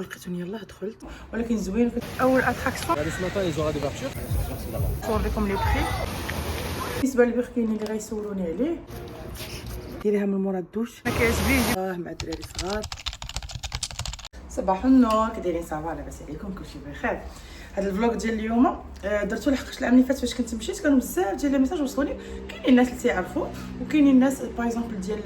لقيتوني يلاه دخلت، ولكن زوين. اول اتراكسيون هذا سمعت يزور ديفارتور نصور لكم لي بري. بالنسبه للبركيني اللي غيسولوني عليه ديريها من مورا الدوش، ما كيعجبنيش مع الدراري الصغار. صباح النور، كدايرين؟ صافا لاباس عليكم؟ كلشي بخير. هذا الفلوق ديال اليوم درتو لحقاش العام اللي فات فاش كنت مشيت كانوا بزاف ديال لي ميساج وصلوني. كاينين الناس اللي تيعرفوا وكاينين الناس باغ اكزومبل ديال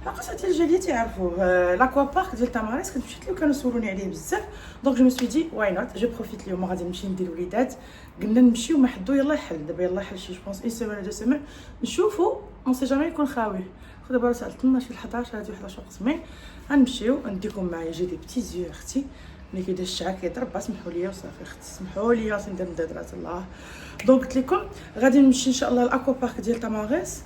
القصه ديال الجاليه تيعرفوه. لاكوا بارك ديال تاماريس كنت مشيت له وكانوا سولوني عليه بزاف، دونك جو مسوي دي واي نوت جو بروفيت. اليوم غادي نمشي ندير الوليدات، قلنا نمشيو ما حدو يلاه يحل دابا، يلاه يحل شي جو بونس اون سيمين دو سيمين نشوفوا اون سي جامي يكون خاوي. دابا ساعه 12 ل 11 هادي 11 قسمين غنمشيو نديكم معايا. جي دي بتي زيو اختي ملي كيبدا الشعر كيضرب اسمحوا لي وصافي اختي سمحوا لي راسي ندير ندرات الله. دونك قلت لكم غادي نمشي ان شاء الله لاكوا بارك ديال تاماريس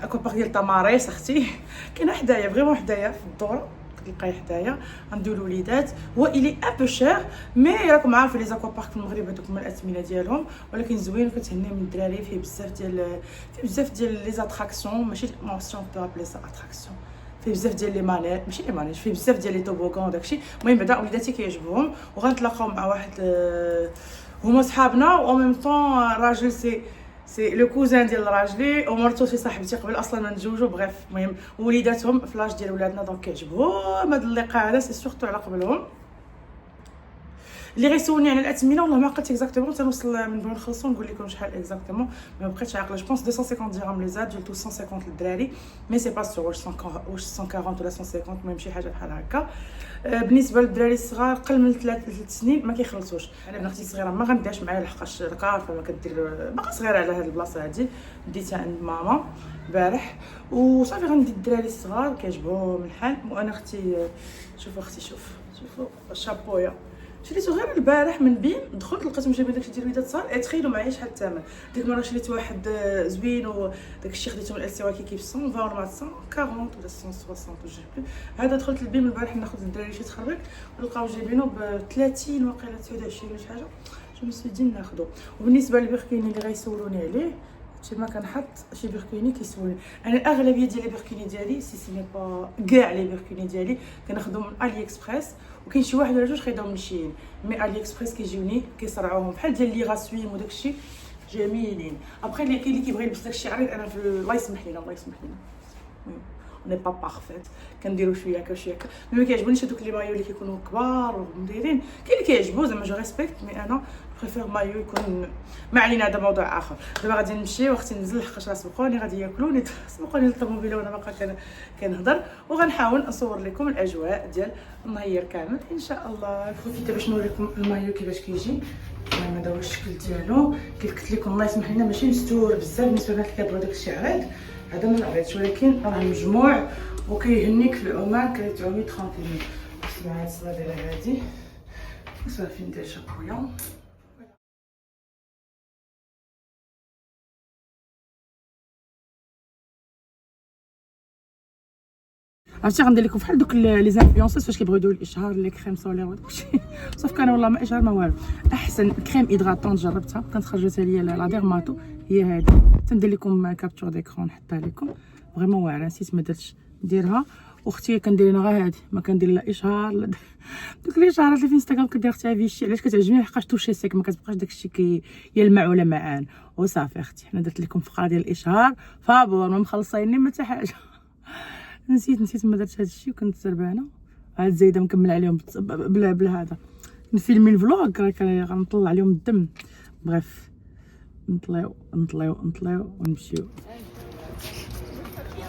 اكوا بارك ديال تاماريس اختي كاينه حدايا فريمون حدايا في الدوره تلقاي حدايا. غنديو الوليدات، هو الي ان بو شير مي راكم عارفين لي زاكوا بارك في المغرب هذوك هما الاثمنه ديالهم، ولكن زوين وكتهني من الدراري. فيه بزاف ديال لي زاتراكسيون، ماشي مونسيون بو ابلي سا اتراكسيون، فيه بزاف ديال لي مانيت ماشي لي مانيت، فيه بزاف ديال لي توبوغون وداكشي. المهم بعدا وليداتي كيعجبهم وغنتلاقاو مع واحد هما صحابنا و ميم طون راجل سي لو كوزان ديال راجلي ومرتو شي صاحبتي قبل اصلا ما نتزوجوا. بغيف المهم وليداتهم فلاش ديال ولادنا دونك كيعجبهم هذا اللقاء هذا سي سورتو على قبلهم. اللي غيسولني على الاثمنه والله ما عقلت اكزاكتومون، تنوصل من بغيو نخلصوا نقول لكم شحال اكزاكتومون، ما بقيتش عاقله. جو بونس 250 درهم لي زاد جلتو 150 للدراري، مي سي با سور واش 140 ولا 150 المهم شي حاجه بحال هكا. بالنسبه للدراري الصغار قل من 3 سنين ما كيخلصوش. انا بنتي صغيره ما غنديرش معايا لحقاش عارفه ما كدير باقا صغيره على هذه البلاصه هذه، ديتها عند ماما البارح وصافي. غندي الدراري الصغار كيعجبهم الحال. وانا اختي شوفوا شوفوا الشابويا شريتو غير البارح من بيم، دخلت لقيتهم جايبين داكشي ديال الوليدات صار تخيلوا معايا شحال الثمن. ديك المره شريت واحد زوين وداك الشيء خديته من السواكي كيف 120 ولا 140 ولا 160 جو بلو. هذا دخلت للبيم البارح ناخذ الدراري شي تخربيق ولقاو جايبينه ب 30 وقيله 29 ولا شي حاجه، جو مسوي دي ناخذو. وبالنسبه للبركيني اللي غيسولوني عليه شي ما كنحط شي بركيني كيسولني انا. الاغلبيه ديال لي بركيني ديالي سي ني با كاع لي بركيني ديالي كناخذهم من الي اكسبريس، وكاين شي واحد ولا جوج خايدهم من شين، مي الي اكسبريس كيجيوني كيصرعوهم بحال ديال لي غاسوين وداكشي جميلين. ابخي اللي كاين اللي كيبغي يلبس داكشي عريض، انا في الله يسمح لينا الله يسمح لينا اوني با بارفيت كنديرو شويه هكا شويه هكا. ما كيعجبونيش هذوك لي مايو اللي كيكونوا كبار ومديرين، كاين اللي كيعجبو زعما جو ريسبكت، مي انا بريفير مايو يكون. ما علينا هذا موضوع اخر. دابا غادي نمشي واختي ننزل لحقاش سبقوني غادي ياكلوني سبقوني للطوموبيله وانا باقا كنهضر، وغنحاول نصور لكم الاجواء ديال النهار كامل ان شاء الله. بروفيت باش نوريكم المايو كيفاش كيجي. المهم هذا هو الشكل ديالو كيف قلت لكم الله يسمح لنا ماشي مستور بزاف بالنسبه للناس اللي كيبغيو داكشي عريض، هذا ما عريضش ولكن راه مجموع وكيهنيك في العمان كيتعومي ترونكيل. مع هاد الصغيره هادي وصافي ندير شابويا. عرفتي غندير لكم بحال دوك لي زانفلونسيس فاش كيبغيو يديروا الاشهار لي كريم سولير وداكشي صافي كان والله ما اشهار ما والو. احسن كريم هيدراتون جربتها كانت خرجت لي لا ديرماتو هي هذه. تندير لكم كابتور ديكرون نحطها لكم فريمون واعره، نسيت ما درتش نديرها. واختي كندير انا غير هذه ما كندير لا اشهار لا دوك لي اشهارات اللي في انستغرام كدير اختي فيشي. علاش كتعجبني لحقاش توشي سيك ما كتبقاش داكشي يلمع ولا معان. وصافي اختي حنا درت لكم فقره ديال الاشهار فابور ما مخلصيني ما حتى حاجه. نسيت ما درت هذا الشيء وكنت سربانه. عاد زايده مكمل عليهم بلا هذا نفيلمي الفلوغ غنطلع عليهم الدم. بغيف نطلعو ونمشيو.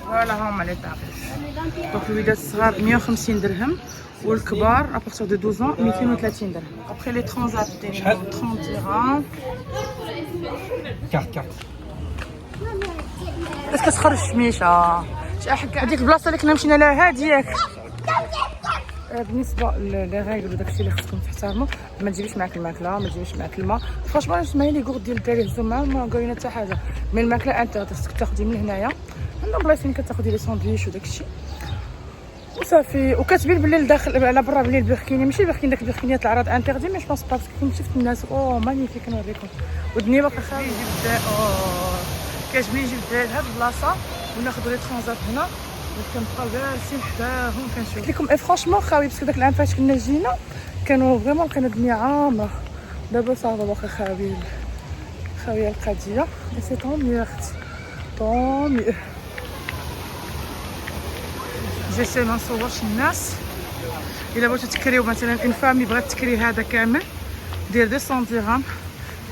فوالا هما لي طابلس. دونك الوليدات الصغار 150 درهم والكبار ابارتيغ دو 12 230 درهم. ابخي لي ترونزات دايرين 30 درهم. كارت بس كتخرج الشميشه شي حكا. هذيك البلاصه اللي كنا مشينا لها هادي ياك. بالنسبه لي ريغل وداكشي اللي خصكم تحترموا، ما تجيبيش معاك الماكله ما تجيبيش معاك الماء. فرانشمون نسمعي لي كورد ديال الدراري هزو معاهم ما قالوا لنا حتى حاجه. من الماكله انت خصك تاخدي من هنايا عندنا بلايص فين كتاخدي لي ساندويش وداكشي وصافي. وكتبين باللي لداخل على برا باللي البركيني ماشي البركيني داك البركينيات العراض انتردي، مي جو بونس با باسكو كنت شفت الناس مانيفيك نوريكم ودني باقا خاوي. كيعجبني نجيب الدراري لهاد البلاصه وناخذوا لي ترونزات هنا كنبقاو جالسين حداهم كنشوف. قلت لكم فرانشمون خاوي باسكو داك العام فاش كنا جينا كانوا فريمون لقينا الدنيا عامره. دابا صافا واخا خاويه القضيه. سي طون ميو اختي طون ميو. جيسي ما نصورش الناس. الا بغيتو تكريو مثلا اون فامي بغات تكري هذا كامل دير 200 درهم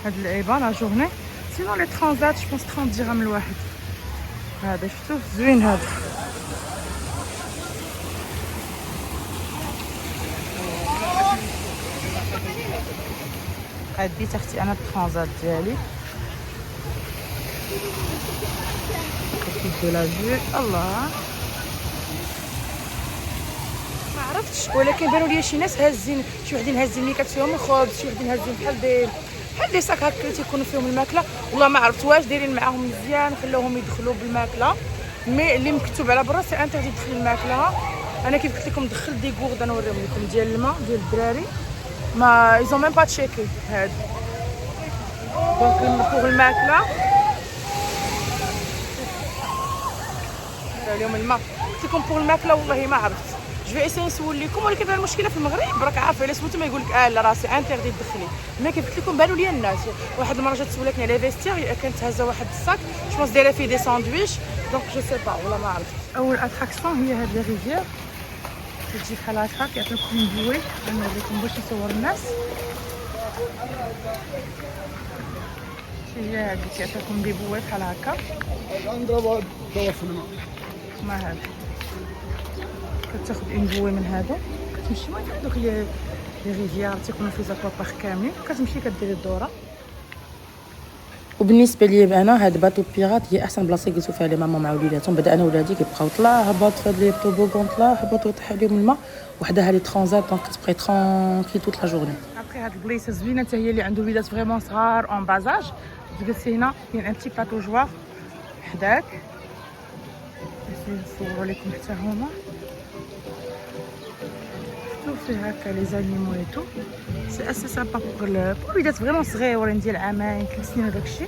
هاد اللعيبه لا جورني. سينو لي ترانزات جو بونس 30 درهم الواحد. هذا شفتوه زوين هذا. خديت اختي انا الترانزات ديالي كيف لا فيو. الله ما عرفتش، ولكن بانوا لي شي ناس هازين، شي وحدين هازين ميكات فيهم الخبز، شي وحدين هازين بحال دي ساك هكا تيكونوا فيهم الماكله. والله ما عرفت واش دايرين معاهم مزيان خلوهم يدخلوا بالماكله، مي اللي مكتوب على برا سي انتردي تدخل الماكله. انا كيف قلت لكم دخلت دي كورد نوريهم لكم ديال الماء ديال الدراري، ما ايزون ميم با تشيكي هاد دونك بوغ الماكله اليوم الماء. قلت لكم بوغ الماكله والله ما عرفت. جو اسي نسول لكم، ولكن دابا المشكله في المغرب راك عارفه الا سولتو ما يقول لك لا راسي انتردي تدخلي. مي كيف قلت لكم بانوا لي الناس. واحد المره جات سولتني على فيستير كانت هازه واحد الصاك جوبونس دايره فيه دي ساندويش، دونك جو سي با والله ما عرفت. اول اتراكسيون هي هاد لي ريفيير تجي بحال هكا كيعطيوكم بوي. نوريكم باش نصور الناس. هي هادي كيعطيوكم دي بوي بحال هكا. ما هذا كتاخد اون بوي من هادو كتمشي المهم دوك لي ريفيار تيكونوا في زاكوا بارك كاملين، كتمشي كديري الدوره. وبالنسبه لي انا هاد باتو بيرات هي احسن بلاصه جلسوا فيها لي ماما مع وليداتهم. بدا انا ولادي كيبقاو طلع هبط في هاد لي طوبوغون، طلع هبط ويطيح عليهم الماء، وحدها لي ترانزات دونك كتبقاي ترونكيل توت لا جورني. ابخي هاد البلايصه زوينه حتى هي اللي عنده وليدات فريمون صغار اون بازاج. تجلسي هنا كاين ان تي باتو جوار حداك. نصوروا لكم حتى هما فيه هكا لي زانيمو اي تو. سي اسي سامبا بوغ وليدات فريمون صغيورين ديال عامين 3 سنين وداكشي.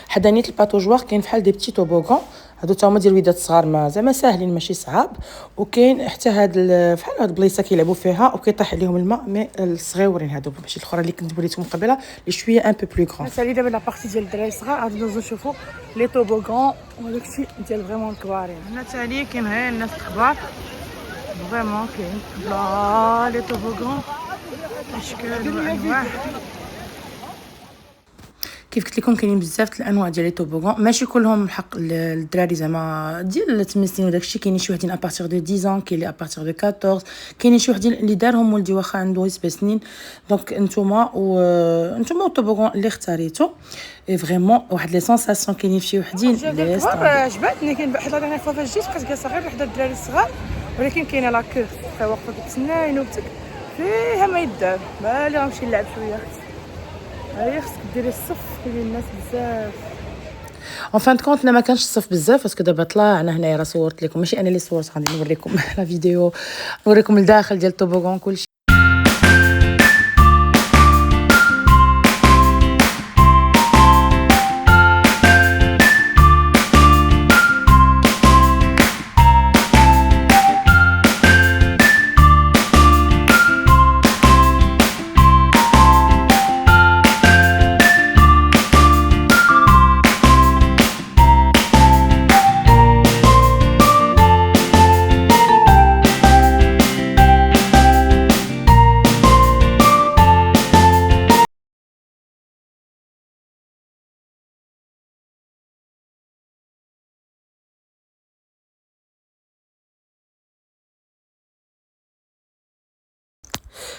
حدا نيت الباتو جوار كاين فحال دي بتي توبوغون، هادو تا هما ديال وليدات صغار ما زعما ساهلين ماشي صعاب. وكاين حتى هاد فحال هاد البلايصه كيلعبوا فيها وكيطيح عليهم الماء، مي الصغيورين هادو ماشي الاخرى اللي كنت وريتكم قبيله لي شويه ان بو بلو غران. سالي دابا لا بارتي ديال الدراري الصغار غادي ندوزو نشوفوا لي توبوغون وداكشي ديال فريمون الكبارين. هنا تالي كاين غير الناس الكبار فريمون كاين لا لي توبوغون اشكال وانواع. كيف قلت لكم كاينين بزاف الانواع ديال لي توبوغون، ماشي كلهم الحق الدراري زعما ديال 8 سنين وداكشي. كاينين شي وحدين ابارتيغ دو 10 ans، كاين لي ابارتيغ دو 14، كاينين شي وحدين اللي دارهم ولدي واخا عنده 7 سنين. دونك نتوما التوبوغون اللي اختاريتو اي فريمون واحد لي سونساسيون. كاينين شي وحدين اللي عجبتني. كاين حيت لا ديرنيير فوا فاش جيت بقيت جالسه غير وحده الدراري الصغار، ولكن كاينه لا كوف واقفه كتسناين وبتك فيها ما يدار. بالي غنمشي نلعب شويه اختي. هاي خصك ديري الصف كاين الناس بزاف. اون فان كونت انا ما كانش الصف بزاف باسكو دابا طلعنا هنايا راه صورت لكم، ماشي انا اللي صورت، غادي نوريكم لا فيديو نوريكم الداخل ديال الطوبوغون كلشي.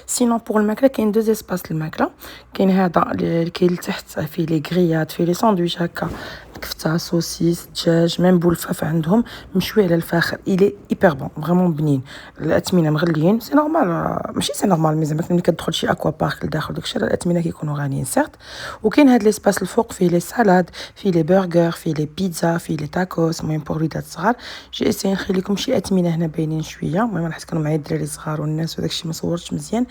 سينون بوغ الماكله كاين دو اسباس الماكله. كاين هذا اللي كاين لتحت فيه لي غريات، فيه لي ساندويش هكا كفته سوسيس دجاج ميم بولفاف عندهم مشوي على الفاخر. الي ايبر بون فريمون بنين. الاثمنه مغليين سي نورمال، ماشي سي نورمال مي زعما ملي كتدخل شي اكوا بارك لداخل داكشي الاثمنه كيكونوا غاليين سيرت. وكاين هاد ليسباس الفوق فيه لي سالاد، فيه لي برجر، فيه لي بيتزا، فيه لي تاكوس. المهم بوغ وليدات صغار جي اسي نخلي لكم شي اثمنه هنا باينين شويه. المهم حيت كانوا معايا الدراري الصغار والناس وداكشي ما صورتش مزيان،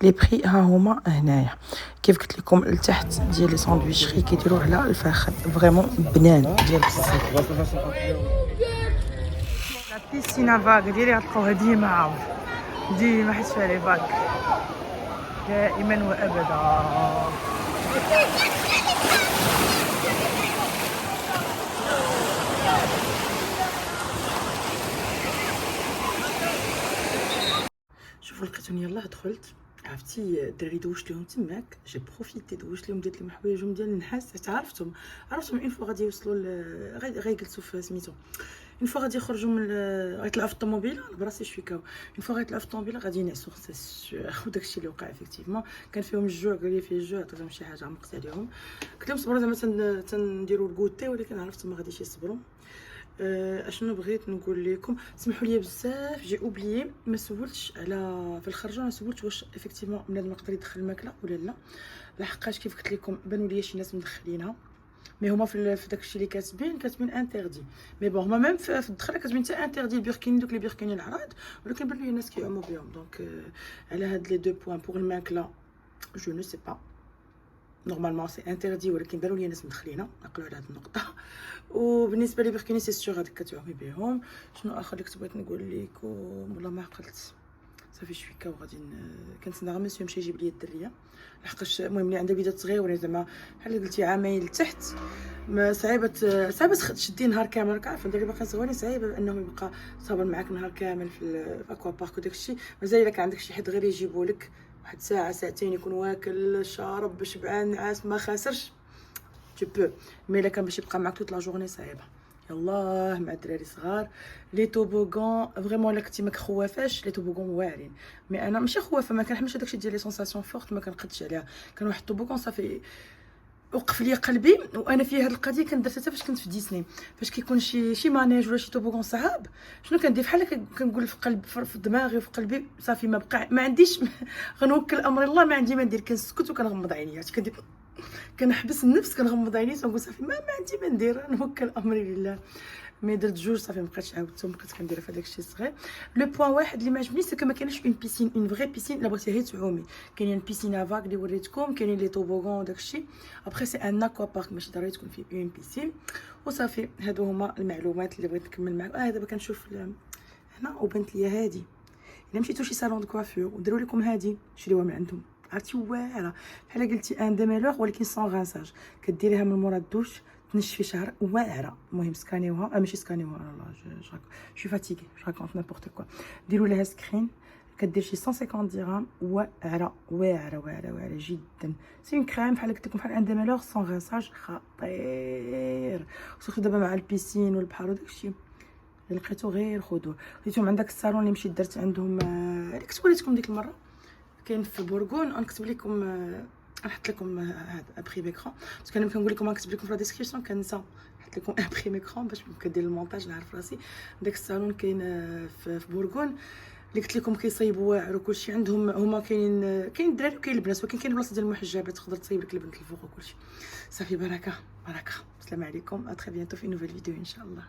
لي بري ها هما هنايا. كيف قلت لكم التحت ديال لي ساندويتشري كيديروا على الفخذ فريمون بنان ديال بزاف. لا بيسينا فاغ ديالي غتلقاوها ديما حيت فيها لي فاغ دائما وابدا. شوفوا لقيتوني يلاه دخلت عرفتي الدراري دوشت لهم تماك، جي بروفيتي دوشت لهم، درت لهم حوايجهم ديال النحاس حتى عرفتهم اون فوا غادي يوصلوا غيجلسوا في سميتو، اون فوا غادي يخرجوا من غيطلعوا في الطوموبيله براسي شويكاو، اون فوا غيطلعوا في الطوموبيله غادي ينعسوا وداكشي اللي وقع افيكتيفمون. كان فيهم الجوع، قال لي فيه الجوع، عطيتهم شي حاجه عمقت عليهم، قلت لهم صبروا زعما تنديروا الكوتي، ولكن عرفتهم ما غاديش يصبروا. اشنو بغيت نقول لكم، سمحوا لي بزاف جي اوبليي ما سولتش على في الخرجه، ما سولتش واش افيكتيفمون بنادم يقدر يدخل الماكله ولا لا، لحقاش كيف قلت لكم بانوا لي شي ناس مدخلينها، مي هما في داكشي اللي كاتبين انتردي، مي بون هما ميم في الدخله كاتبين حتى انتردي البركيني، دوك لي بركيني العراض، ولكن بان لي الناس كيعوموا بهم. دونك على هاد لي دو بوين بوغ الماكله جو نو سي با نورمالمون سي انتردي، ولكن بانوا لي ناس مدخلينها، نقلوا على هاد النقطه. وبالنسبه لي بركيني سي سيغ هذيك كتعومي بهم. شنو اخر اللي كنت بغيت نقول لكم، والله ما عقلت صافي شويكا وغادي كنتسنى غير مسيو يمشي يجيب لي الدريه، لحقاش المهم اللي عندها وليدات صغيورين زعما بحال اللي قلتي عامين لتحت، ما صعيبه تشدي نهار كامل، راك عارفه الدراري باقيين صغيورين صعيبه بانهم يبقى صابر معاك نهار كامل في الاكوا بارك وداكشي، مازال الا كان عندك شي حد غير يجيبوا لك واحد ساعه ساعتين يكون واكل شارب شبعان نعاس ما خاسرش tu peux، مي الا كان باش يبقى معاك توت لا جورني صعيبه. يلاه مع الدراري صغار لي توبوغون فريمون الا كنتي ماك خوافاش لي توبوغون واعرين، مي انا ماشي خوافه ما كنحملش داكشي ديال لي سونساسيون فورت، ما كنقدش عليها. كان واحد الطوبوغون صافي وقف لي قلبي، وانا في هذه القضيه كندرت حتى فاش كنت في ديسني، فاش كيكون شي مانيج ولا شي توبوغون صعاب، شنو كندير بحال كنقول في قلب في دماغي وفي قلبي صافي ما بقى ما عنديش غنوكل امر الله، ما عندي ما ندير، كنسكت وكنغمض عينيا، كندير كنحبس النفس كنغمض عيني ونقول صافي ما عندي ما ندير، نوكل امري لله. مي درت جوج صافي مابقيتش عاودتهم، بقيت كندير في هذاك الشيء الصغير. لو بوين واحد اللي ما عجبنيش سكو ما كاينش اون بيسين، اون فري بيسين الا بغيتي غير تعومي، كاينين بيسين فاك اللي وريتكم، كاينين لي توبوغون داك الشيء، ابخي سي ان اكوا بارك ماشي ضروري تكون فيه اون بيسين. وصافي هادو هما المعلومات اللي بغيت نكمل معكم. دابا كنشوف هنا وبنت ليا هادي، الا مشيتو شي صالون دو كوافور وداروا لكم هادي شريوها من عندهم، عرفتي واعره بحال قلتي ان ديميلور ولكن سون غاساج، كديريها من مورا الدوش تنشفي شعر واعره. المهم سكانيوها ماشي سكانيوها لا جو فاتيغي جو راكونت نيمبورط كوا، ديروا لها سكرين كدير شي 150 درهم، واعره واعره واعره واعره جدا. سي اون كريم بحال قلت لكم بحال ان ديميلور سون غاساج خطير، سورتو دابا مع البيسين والبحر وداكشي اللي لقيتو غير خذوه. خديتهم عندك الصالون اللي مشيت درت عندهم اللي كتبت لكم ديك المره، كاين في بورغون، غنكتب لكم نحط لكم هذا ابري ميكرون، باسكو انا كنقول لكم غنكتب لكم في لا ديسكريبسيون كنسى نحط لكم ابري ميكرون باش كدير المونتاج نعرف راسي. داك الصالون كاين في بورغون اللي قلت لكم كيصايبوا واعر وكلشي عندهم، هما كاين الدراري وكاين البنات، ولكن كاين بلاصه ديال المحجبات تقدر تصايب لك البنت الفوق وكلشي. صافي بركه بركه، السلام عليكم، ا تري بيانتو في نوفيل فيديو ان شاء الله.